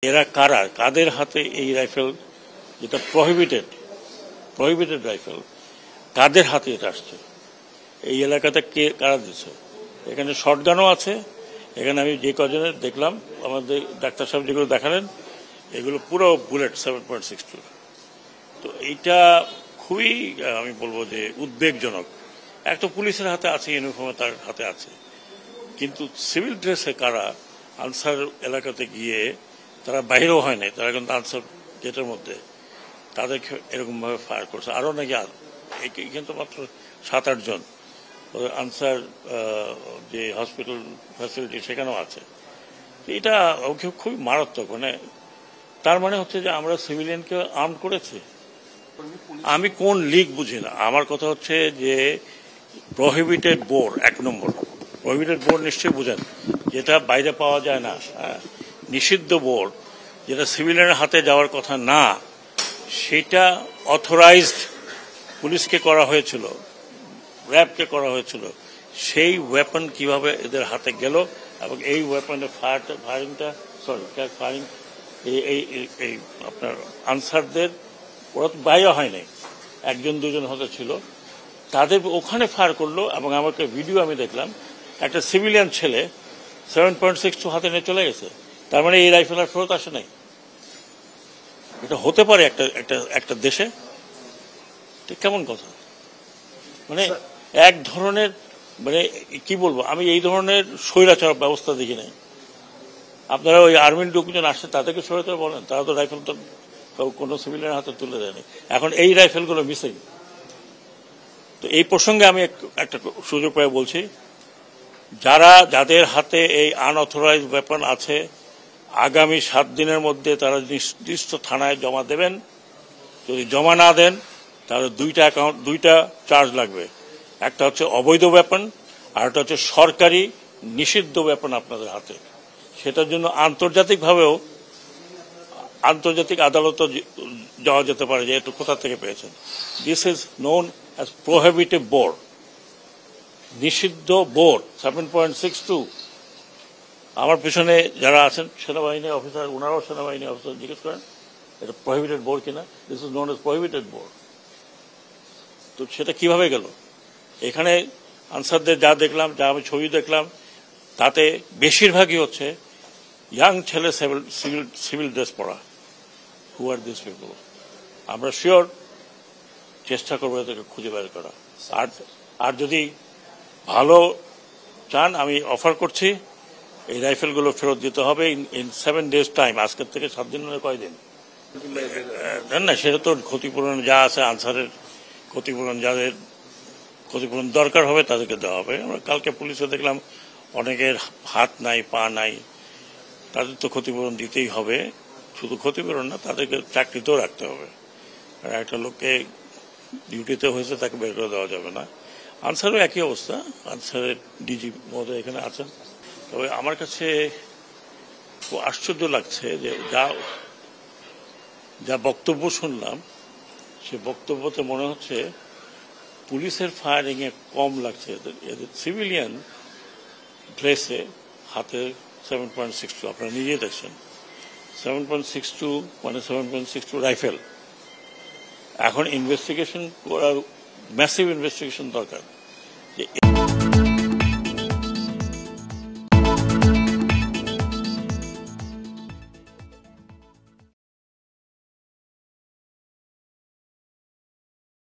এরা কারা, কাদের হাতে এই রাইফেল, যেটা প্রহিবিটেড রাইফেল, কাদের হাতে এটা আসছে, এই এলাকাতে কে কারা দিচ্ছে? এখানে শটগানও আছে। এখানে আমি যে কজনের দেখলাম, আমাদের ডাক্তার সাহেব যেগুলো দেখালেন, এগুলো পুরো বুলেট 7.62। তো এইটা খুবই আমি বলবো যে উদ্বেগজনক। একটা পুলিশের হাতে আছে, ইউনিফর্মে তার হাতে আছে, কিন্তু সিভিল ড্রেসে কারা আনসার এলাকাতে গিয়ে তারা বাইরেও হয় নাই, তারা কিন্তু আনসার গেটের মধ্যে তাদেরকে এরকমভাবে ফায়ার করছে। আরও নাকি এখানে তো মাত্র 7-8 জন আনসার যে হসপিটাল ফ্যাসিলিটি সেখানেও আছে। এটা খুবই মারাত্মক। তার মানে হচ্ছে যে আমরা সিভিলিয়ানকে আর্ম করেছি। আমি কোন লিগ বুঝি না। আমার কথা হচ্ছে যে প্রহিবিটেড বোর্ড, 1 নম্বর প্রহিবিটেড বোর্ড নিশ্চয়ই বুঝেন, যেটা বাইরে পাওয়া যায় না, নিষিদ্ধ বোর্ড, যেটা সিভিলিয়ানের হাতে যাওয়ার কথা না, সেটা অথরাইজড পুলিশকে করা হয়েছিল, র্যাবকে করা হয়েছিল। সেই ওয়েপন কিভাবে এদের হাতে গেল এবং এই ওয়েপনের ফায়ারিং এই আপনার আনসারদের, ওরা তো বাইরে হয় নাই, 1-2 জন হয়তো ছিল, তাদের ওখানে ফায়ার করলো। এবং আমাকে ভিডিও আমি দেখলাম, একটা সিভিলিয়ান ছেলে 7.62 হাতে নিয়ে চলে গেছে। তার মানে এই রাইফেল আর ফেরত আসে নাই। এটা হতে পারে একটা দেশে? কেমন কথা? এক ধরনের কি বলবো, আমি এই ধরনের স্বৈরাচার ব্যবস্থা দেখি নাই। আপনারা ওই আর্মির লোকজন আসছে, তাদেরকে স্বৈরাচার বলেন? তারা তো রাইফেল তো কোনো সিভিলিয়ান হাতে তুলে দেয়নি। এখন এই রাইফেলগুলো মিসিং। তো এই প্রসঙ্গে আমি একটা সুযোগ পেয়ে বলছি, যাদের হাতে এই আনঅথরাইজ ওয়েপন আছে, আগামী 7 দিনের মধ্যে তারা নির্দিষ্ট থানায় জমা দেবেন। যদি জমা না দেন তাহলে 2টা চার্জ লাগবে। একটা হচ্ছে অবৈধ ওয়েপন, আর একটা হচ্ছে সরকারি নিষিদ্ধ ওয়েপন আপনাদের হাতে। সেটার জন্য আন্তর্জাতিক আদালতে যাওয়া যেতে পারে যে একটু কোথা থেকে পেয়েছেন। This is known as prohibited board, নিষিদ্ধ বোর্ড 7.62। আমার পিছনে যারা আছেন সেনাবাহিনী অফিসার, ওনারাও সেনাবাহিনী অফিসার, জিজ্ঞেস করেন এটা প্রহিবিটেড বোর্ড কিনা। This is known as prohibited board. তো সেটা কিভাবে গেল? এখানে আনসারদের যা দেখলাম, যা আমি ছবি দেখলাম, তাতে বেশিরভাগই হচ্ছে ইয়াং ছেলে, সিভিল ড্রেস পরা। হু আর দিস পিপল? আমরা শিওর চেষ্টা করবো এদেরকে খুঁজে বের করা। আর যদি ভালো চান, আমি অফার করছি এই রাইফেলগুলো ফেরত দিতে হবে ইন 7 days টাইম। আজকের থেকে 7 দিন মানে কয়দিন না, সেটা তো ক্ষতিপূরণ যা আছে, আনসারের ক্ষতিপূরণ, যাদের ক্ষতিপূরণ দরকার হবে তাদেরকে দেওয়া হবে। আমরা কালকে পুলিশে দেখলাম অনেকের হাত নাই, পা নাই, তাদের তো ক্ষতিপূরণ দিতেই হবে। শুধু ক্ষতিপূরণ না, তাদেরকে চাকরিতেও রাখতে হবে। আর একটা লোককে ডিউটিতে হয়েছে, তাকে বের করে দেওয়া যাবে না। আনসারও একই অবস্থা। আনসারের ডিজি মহোদয় এখানে আছেন। তবে আমার কাছে খুব আশ্চর্য লাগছে যে যা বক্তব্য শুনলাম, সে বক্তব্যতে মনে হচ্ছে পুলিশের ফায়ারিং এ কম লাগছে এদের সিভিলিয়ান ড্রেসে হাতে 7.62। আপনারা নিজেই দেখছেন 7.62 মানে 7.62 রাইফেল। এখন ইনভেস্টিগেশন করার, ম্যাসিভ ইনভেস্টিগেশন দরকার।